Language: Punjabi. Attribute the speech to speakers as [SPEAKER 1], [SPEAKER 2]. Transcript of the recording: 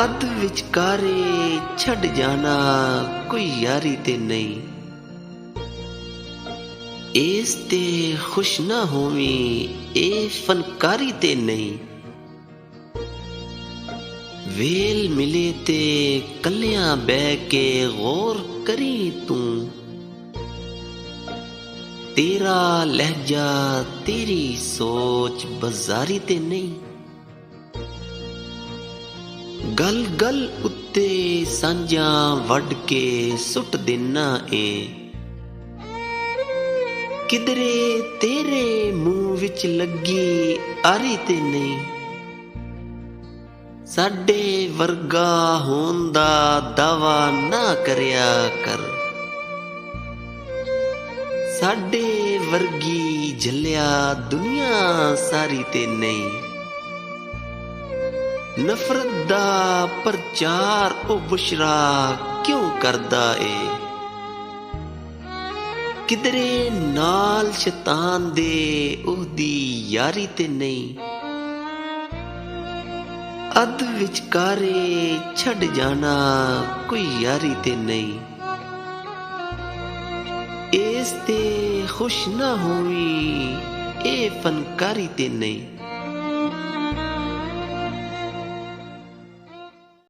[SPEAKER 1] ਅੱਧ ਵਿਚਕਾਰੇ ਛੱਡ ਜਾਣਾ ਕੋਈ ਯਾਰੀ ਤੇ ਨਹੀਂ। ਇਸ ਤੇ ਖੁਸ਼ ਨਾ ਹੋਵੀਂ, ਇਹ ਫਨਕਾਰੀ ਤੇ ਨਹੀਂ। ਵੇਲ ਮਿਲੇ ਤੇ ਕੱਲਿਆਂ ਬਹਿ ਕੇ ਗੌਰ ਕਰੀ ਤੂੰ। ਤੇਰਾ ਲਹਿਜਾ ਤੇਰੀ ਸੋਚ ਬਜ਼ਾਰੀ ਤੇ ਨਹੀਂ। ਗਲ ਗਲ ਉੱਤੇ ਸਾਂਝਾਂ ਵੱਢ ਕੇ ਸੁੱਟ ਦੇਣਾ ਏ। ਕਿਧਰੇ ਤੇਰੇ ਮੂੰਹ ਵਿੱਚ ਲੱਗੀ ਆਰੀ ਤੇ ਨਹੀਂ। ਸਾਡੇ ਵਰਗਾ ਹੋਣ ਦਾ ਦਾਵਾ ਨਾ ਕਰਿਆ ਕਰ। ਸਾਡੇ ਵਰਗੀ ਝੱਲਿਆ ਦੁਨੀਆ ਸਾਰੀ ਤੇ ਨਹੀਂ। ਨਫ਼ਰਤ ਦਾ ਪ੍ਰਚਾਰ ਉਹ ਬੁਸ਼ਰਾ ਕਿਉਂ ਕਰਦਾ ਏ। ਕਿਧਰੇ ਨਾਲ ਸ਼ੈਤਾਨ ਦੇ ਉਹਦੀ ਯਾਰੀ ਤੇ ਨਹੀਂ। ਅੱਧ ਵਿਚਕਾਰੇ ਛੱਡ ਜਾਣਾ ਕੋਈ ਯਾਰੀ ਤੇ ਨਹੀਂ। ਇਸ ਤੇ ਖੁਸ਼ ਨਾ ਹੋਵੀਂ, ਇਹ ਫਨਕਾਰੀ ਤੇ ਨਹੀਂ।